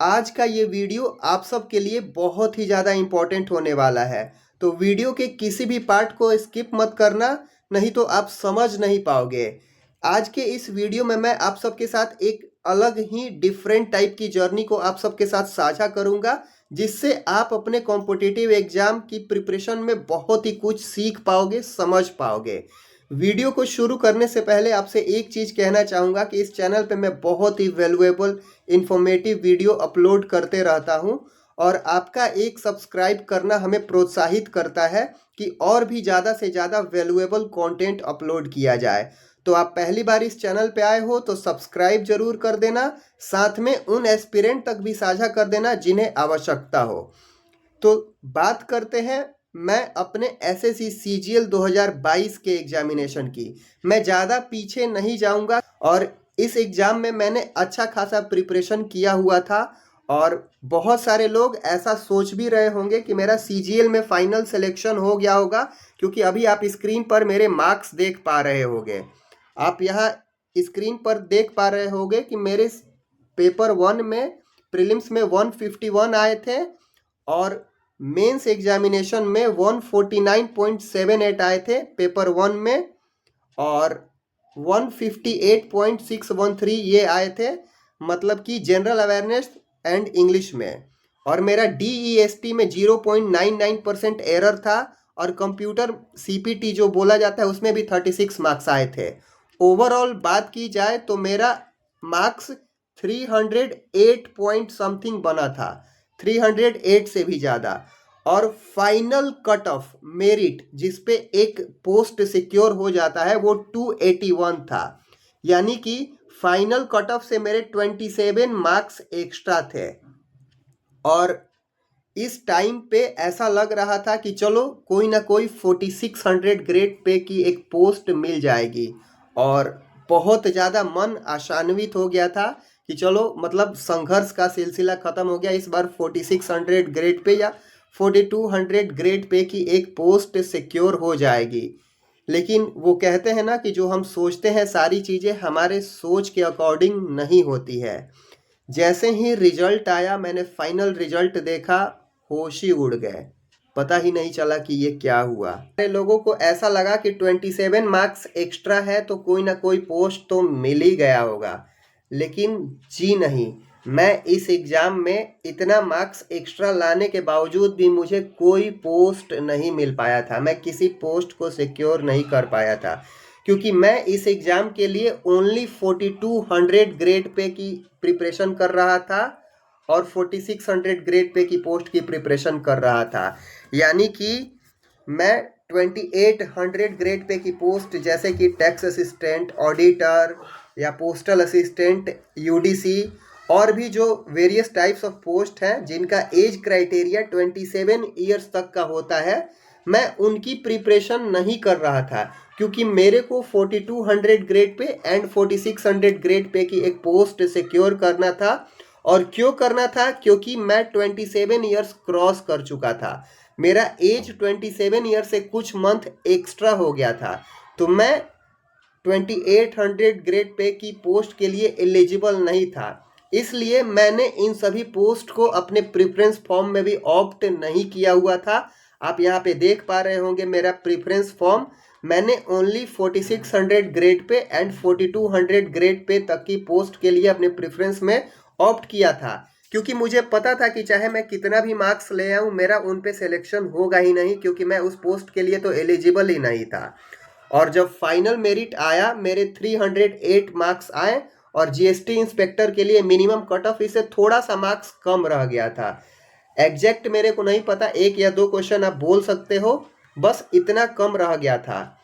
आज का ये वीडियो आप सबके लिए बहुत ही ज़्यादा इम्पोर्टेंट होने वाला है। तो वीडियो के किसी भी पार्ट को स्किप मत करना, नहीं तो आप समझ नहीं पाओगे। आज के इस वीडियो में मैं आप सबके साथ एक अलग ही डिफरेंट टाइप की जर्नी को आप सबके साथ साझा करूंगा, जिससे आप अपने कॉम्पिटिटिव एग्जाम की प्रिपरेशन में बहुत ही कुछ सीख पाओगे, समझ पाओगे। वीडियो को शुरू करने से पहले आपसे एक चीज़ कहना चाहूँगा कि इस चैनल पे मैं बहुत ही वैल्यूएबल इन्फॉर्मेटिव वीडियो अपलोड करते रहता हूँ, और आपका एक सब्सक्राइब करना हमें प्रोत्साहित करता है कि और भी ज़्यादा से ज़्यादा वैल्यूएबल कंटेंट अपलोड किया जाए। तो आप पहली बार इस चैनल पे आए हो तो सब्सक्राइब जरूर कर देना, साथ में उन एस्पिरेंट तक भी साझा कर देना जिन्हें आवश्यकता हो। तो बात करते हैं मैं अपने एसएससी सीजीएल 2022 के एग्जामिनेशन की। मैं ज़्यादा पीछे नहीं जाऊंगा, और इस एग्ज़ाम में मैंने अच्छा खासा प्रिपरेशन किया हुआ था। और बहुत सारे लोग ऐसा सोच भी रहे होंगे कि मेरा सीजीएल में फाइनल सिलेक्शन हो गया होगा, क्योंकि अभी आप स्क्रीन पर मेरे मार्क्स देख पा रहे होंगे। आप यहाँ स्क्रीन पर देख पा रहे होंगे कि मेरे पेपर 1 में प्रीलिम्स में 151 आए थे, और मेंस एग्जामिनेशन में 149.78 आए थे पेपर 1 में, और 158.613 ये आए थे, मतलब कि जनरल अवेयरनेस एंड इंग्लिश में। और मेरा DEST में 0.99% एरर था, और कंप्यूटर CPT जो बोला जाता है उसमें भी 36 मार्क्स आए थे। ओवरऑल बात की जाए तो मेरा मार्क्स 308 पॉइंट समथिंग बना था, 308 से भी ज़्यादा। और फाइनल कट ऑफ मेरिट जिस पे एक पोस्ट सिक्योर हो जाता है वो 281 था, यानी कि फाइनल कट ऑफ से मेरे 27 मार्क्स एक्स्ट्रा थे। और इस टाइम पे ऐसा लग रहा था कि चलो कोई ना कोई 4600 ग्रेड पे की एक पोस्ट मिल जाएगी, और बहुत ज़्यादा मन आशान्वित हो गया था कि चलो मतलब संघर्ष का सिलसिला ख़त्म हो गया। इस बार 4600 ग्रेड पे या 4200 ग्रेड पे की एक पोस्ट सिक्योर हो जाएगी। लेकिन वो कहते हैं ना कि जो हम सोचते हैं सारी चीज़ें हमारे सोच के अकॉर्डिंग नहीं होती है। जैसे ही रिजल्ट आया, मैंने फाइनल रिजल्ट देखा, होश ही उड़ गए, पता ही नहीं चला कि ये क्या हुआ। सारे लोगों को ऐसा लगा कि 27 मार्क्स एक्स्ट्रा है तो कोई ना कोई पोस्ट तो मिल ही गया होगा, लेकिन जी नहीं। मैं इस एग्ज़ाम में इतना मार्क्स एक्स्ट्रा लाने के बावजूद भी मुझे कोई पोस्ट नहीं मिल पाया था, मैं किसी पोस्ट को सिक्योर नहीं कर पाया था, क्योंकि मैं इस एग्ज़ाम के लिए ओनली 4200 ग्रेड पे की प्रिपरेशन कर रहा था, और 4600 ग्रेड पे की पोस्ट की प्रिपरेशन कर रहा था। यानी कि मैं 2800 ग्रेड पे की पोस्ट जैसे कि टैक्स असिस्टेंट, ऑडिटर या पोस्टल असिस्टेंट, यूडीसी, और भी जो वेरियस टाइप्स ऑफ पोस्ट हैं जिनका एज क्राइटेरिया 27 ईयर्स तक का होता है, मैं उनकी प्रिपरेशन नहीं कर रहा था, क्योंकि मेरे को 4200 grade pay and 4600 grade pay की एक पोस्ट सिक्योर करना था। और क्यों करना था? क्योंकि मैं 27 ईयर्स क्रॉस कर चुका था, मेरा एज 27 ईयर से कुछ मंथ एक्स्ट्रा हो गया था, तो मैं 2800 ग्रेड पे की पोस्ट के लिए एलिजिबल नहीं था। इसलिए मैंने इन सभी पोस्ट को अपने प्रेफरेंस फॉर्म में भी ऑप्ट नहीं किया हुआ था। आप यहाँ पे देख पा रहे होंगे मेरा प्रेफरेंस फॉर्म, मैंने only 4600 grade pay and 4200 grade pay तक की पोस्ट के लिए अपने प्रेफरेंस में ऑप्ट किया था, क्योंकि मुझे पता था कि चाहे मैं कितना भी मार्क्स ले आऊँ मेरा उन पे सिलेक्शन होगा ही नहीं, क्योंकि मैं उस पोस्ट के लिए तो एलिजिबल ही नहीं था। और जब फाइनल मेरिट आया, मेरे 308 मार्क्स आए, और जीएसटी इंस्पेक्टर के लिए मिनिमम कट ऑफ इससे थोड़ा सा मार्क्स कम रह गया था। एग्जैक्ट मेरे को नहीं पता, 1 या 2 क्वेश्चन आप बोल सकते हो, बस इतना कम रह गया था।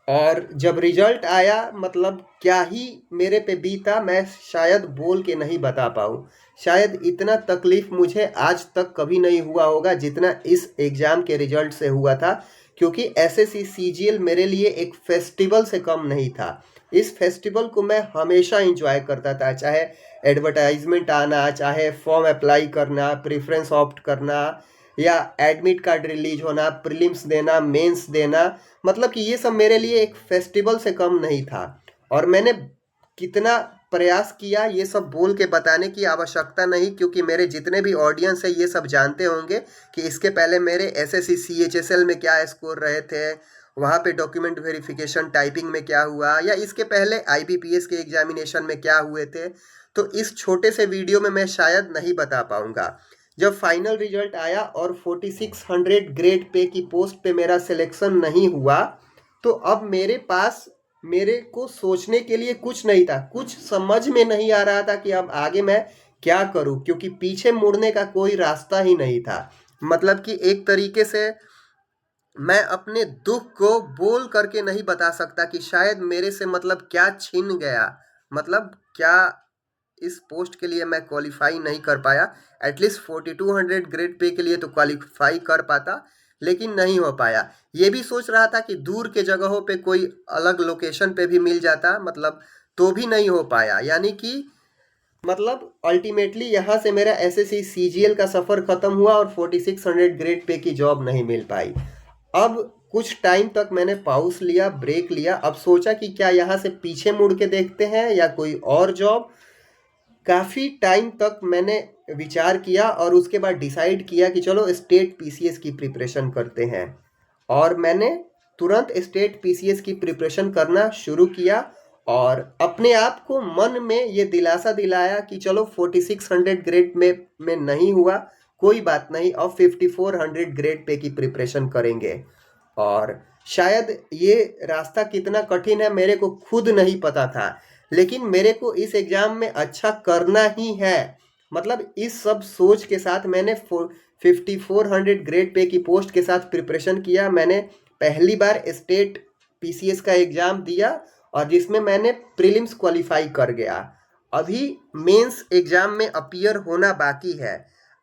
और जब रिजल्ट आया, मतलब क्या ही मेरे पे बीता, मैं शायद बोल के नहीं बता पाऊँ। शायद इतना तकलीफ मुझे आज तक कभी नहीं हुआ होगा जितना इस एग्ज़ाम के रिजल्ट से हुआ था, क्योंकि एसएससी सीजीएल मेरे लिए एक फेस्टिवल से कम नहीं था। इस फेस्टिवल को मैं हमेशा एंजॉय करता था, चाहे एडवर्टाइजमेंट आना, चाहे फॉर्म अप्लाई करना, प्रेफरेंस ऑप्ट करना, या एडमिट कार्ड रिलीज होना, प्रीलिम्स देना, मेंस देना, मतलब कि ये सब मेरे लिए एक फेस्टिवल से कम नहीं था। और मैंने कितना प्रयास किया ये सब बोल के बताने की आवश्यकता नहीं, क्योंकि मेरे जितने भी ऑडियंस है ये सब जानते होंगे कि इसके पहले मेरे एसएससी सीएचएसएल में क्या स्कोर रहे थे, वहाँ पे डॉक्यूमेंट वेरिफिकेशन टाइपिंग में क्या हुआ, या इसके पहले आईबीपीएस के एग्जामिनेशन में क्या हुए थे। तो इस छोटे से वीडियो में मैं शायद नहीं बता पाऊंगा। जब फाइनल रिजल्ट आया और 4600 ग्रेड पे की पोस्ट पे मेरा सिलेक्शन नहीं हुआ, तो अब मेरे पास मेरे को सोचने के लिए कुछ नहीं था, कुछ समझ में नहीं आ रहा था कि अब आगे मैं क्या करूं, क्योंकि पीछे मुड़ने का कोई रास्ता ही नहीं था। मतलब कि एक तरीके से मैं अपने दुख को बोल करके नहीं बता सकता कि शायद मेरे से मतलब क्या छीन गया, मतलब क्या इस पोस्ट के लिए मैं क्वालिफाई नहीं कर पाया। एटलीस्ट 4200 ग्रेड पे के लिए तो क्वालिफाई कर पाता, लेकिन नहीं हो पाया। ये भी सोच रहा था कि दूर के जगहों पे कोई अलग लोकेशन पे भी मिल जाता, मतलब तो भी नहीं हो पाया। यानी कि मतलब अल्टीमेटली यहाँ से मेरा एसएससी सीजीएल का सफ़र ख़त्म हुआ और 4600 ग्रेड पे की जॉब नहीं मिल पाई। अब कुछ टाइम तक मैंने पॉज लिया, ब्रेक लिया। अब सोचा कि क्या यहाँ से पीछे मुड़ के देखते हैं या कोई और जॉब। काफ़ी टाइम तक मैंने विचार किया और उसके बाद डिसाइड किया कि चलो स्टेट पीसीएस की प्रिपरेशन करते हैं। और मैंने तुरंत स्टेट पीसीएस की प्रिपरेशन करना शुरू किया और अपने आप को मन में ये दिलासा दिलाया कि चलो 4600 ग्रेड में नहीं हुआ, कोई बात नहीं, अब 5400 ग्रेड पे की प्रिपरेशन करेंगे। और शायद ये रास्ता कितना कठिन है मेरे को खुद नहीं पता था, लेकिन मेरे को इस एग्ज़ाम में अच्छा करना ही है। मतलब इस सब सोच के साथ मैंने 5400 ग्रेड पे की पोस्ट के साथ प्रिपरेशन किया। मैंने पहली बार स्टेट पीसीएस का एग्ज़ाम दिया और जिसमें मैंने प्रीलिम्स क्वालिफाई कर गया। अभी मेंस एग्ज़ाम में अपीयर होना बाकी है।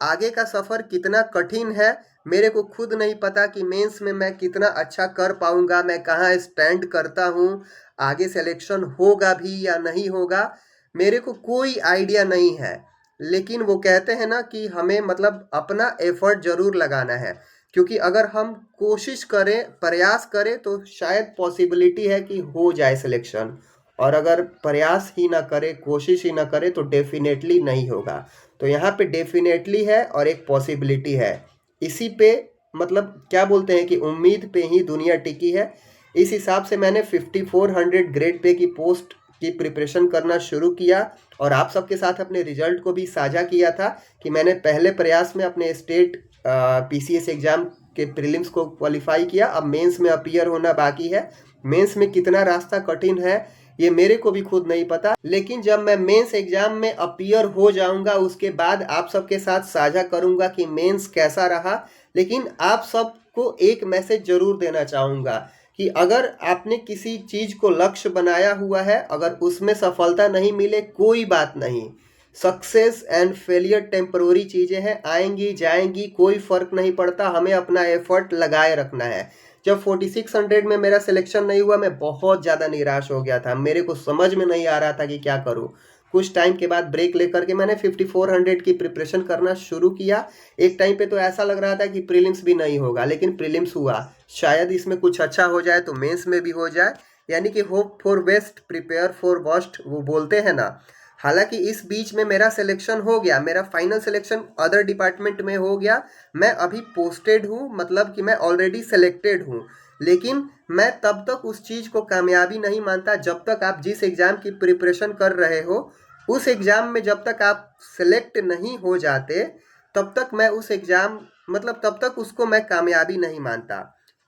आगे का सफ़र कितना कठिन है मेरे को खुद नहीं पता कि मेंस में मैं कितना अच्छा कर पाऊंगा, मैं कहाँ स्टैंड करता हूँ, आगे सिलेक्शन होगा भी या नहीं होगा, मेरे को कोई आइडिया नहीं है। लेकिन वो कहते हैं ना कि हमें मतलब अपना एफर्ट ज़रूर लगाना है, क्योंकि अगर हम कोशिश करें, प्रयास करें, तो शायद पॉसिबिलिटी है कि हो जाए सिलेक्शन। और अगर प्रयास ही ना करे, कोशिश ही ना करे, तो डेफिनेटली नहीं होगा। तो यहाँ पे डेफिनेटली है और एक पॉसिबिलिटी है। इसी पे मतलब क्या बोलते हैं कि उम्मीद पे ही दुनिया टिकी है। इस हिसाब से मैंने 5400 ग्रेड पे की पोस्ट की प्रिपरेशन करना शुरू किया और आप सबके साथ अपने रिजल्ट को भी साझा किया था कि मैंने पहले प्रयास में अपने स्टेट पीसीएस एग्ज़ाम के प्रीलिम्स को क्वालिफाई किया। अब मेंस में अपीयर होना बाकी है। मेंस में कितना रास्ता कठिन है ये मेरे को भी खुद नहीं पता, लेकिन जब मैं मेंस एग्जाम में अपीयर हो जाऊंगा उसके बाद आप सबके साथ साझा करूंगा कि मेंस कैसा रहा। लेकिन आप सबको एक मैसेज जरूर देना चाहूँगा कि अगर आपने किसी चीज़ को लक्ष्य बनाया हुआ है, अगर उसमें सफलता नहीं मिले कोई बात नहीं। सक्सेस एंड फेलियर टेम्पररी चीज़ें हैं, आएंगी जाएंगी, कोई फ़र्क नहीं पड़ता। हमें अपना एफर्ट लगाए रखना है। जब 4600 में मेरा सिलेक्शन नहीं हुआ मैं बहुत ज़्यादा निराश हो गया था, मेरे को समझ में नहीं आ रहा था कि क्या करूँ। कुछ टाइम के बाद ब्रेक लेकर के मैंने 5400 की प्रिपरेशन करना शुरू किया। एक टाइम पे तो ऐसा लग रहा था कि प्रीलिम्स भी नहीं होगा, लेकिन प्रीलिम्स हुआ। शायद इसमें कुछ अच्छा हो जाए तो मेंस में भी हो जाए। यानी कि hope for best, prepare for worst, वो बोलते हैं ना। हालांकि इस बीच में मेरा सिलेक्शन हो गया, मेरा फाइनल सिलेक्शन अदर डिपार्टमेंट में हो गया। मैं अभी पोस्टेड हूँ, मतलब कि मैं ऑलरेडी सेलेक्टेड हूँ। लेकिन मैं तब तक उस चीज़ को कामयाबी नहीं मानता जब तक आप जिस एग्ज़ाम की प्रिपरेशन कर रहे हो उस एग्ज़ाम में जब तक आप सेलेक्ट नहीं हो जाते, तब तक मैं उस एग्ज़ाम मतलब तब तक उसको मैं कामयाबी नहीं मानता।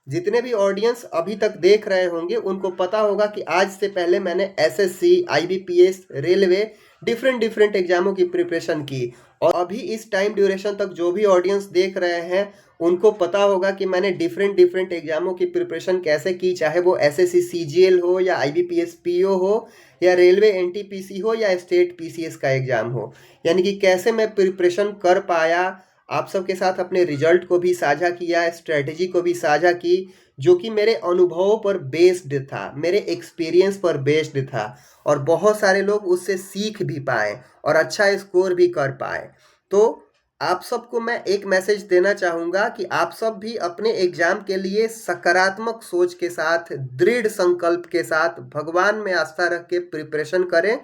जितने भी ऑडियंस अभी तक देख रहे होंगे उनको पता होगा कि आज से पहले मैंने SSC, IBPS, railway, different different एग्जामों की प्रिपरेशन की। और अभी इस टाइम ड्यूरेशन तक जो भी ऑडियंस देख रहे हैं उनको पता होगा कि मैंने डिफरेंट डिफरेंट एग्जामों की प्रिपरेशन कैसे की, चाहे वो एसएससी सीजीएल हो या आईबीपीएस पीओ हो या रेलवे एनटीपीसी हो या स्टेट पीसीएस का एग्ज़ाम हो। यानी कि कैसे मैं प्रिपरेशन कर पाया, आप सबके साथ अपने रिजल्ट को भी साझा किया, स्ट्रेटजी को भी साझा की, जो कि मेरे अनुभवों पर बेस्ड था, मेरे एक्सपीरियंस पर बेस्ड था। और बहुत सारे लोग उससे सीख भी पाए और अच्छा स्कोर भी कर पाए। तो आप सबको मैं एक मैसेज देना चाहूँगा कि आप सब भी अपने एग्ज़ाम के लिए सकारात्मक सोच के साथ, दृढ़ संकल्प के साथ, भगवान में आस्था रख के प्रिपरेशन करें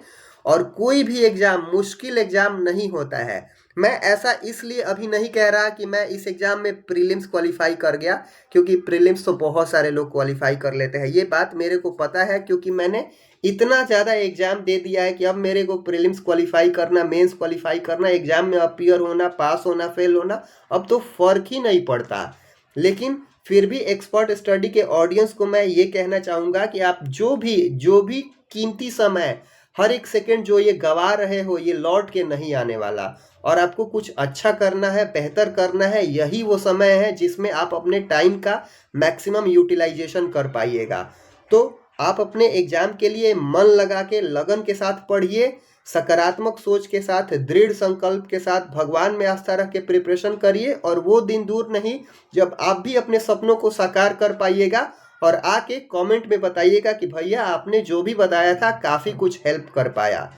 और कोई भी एग्जाम मुश्किल एग्जाम नहीं होता है। मैं ऐसा इसलिए अभी नहीं कह रहा कि मैं इस एग्जाम में प्रीलिम्स क्वालिफाई कर गया, क्योंकि प्रीलिम्स तो बहुत सारे लोग क्वालिफाई कर लेते हैं, ये बात मेरे को पता है, क्योंकि मैंने इतना ज़्यादा एग्जाम दे दिया है कि अब मेरे को प्रीलिम्स क्वालिफाई करना, मेंस क्वालिफाई करना, एग्जाम में अपीयर होना, पास होना, फेल होना, अब तो फर्क ही नहीं पड़ता। लेकिन फिर भी एक्सपर्ट स्टडी के ऑडियंस को मैं ये कहना चाहूँगा कि आप जो भी कीमती समय, हर एक सेकंड जो ये गवा रहे हो, ये लौट के नहीं आने वाला, और आपको कुछ अच्छा करना है, बेहतर करना है, यही वो समय है जिसमें आप अपने टाइम का मैक्सिमम यूटिलाइजेशन कर पाइएगा। तो आप अपने एग्जाम के लिए मन लगा के, लगन के साथ पढ़िए, सकारात्मक सोच के साथ, दृढ़ संकल्प के साथ, भगवान में आस्था रख के प्रिपरेशन करिए, और वो दिन दूर नहीं जब आप भी अपने सपनों को साकार कर पाइएगा, और आके कमेंट में बताइएगा कि भैया आपने जो भी बताया था काफ़ी कुछ हेल्प कर पाया।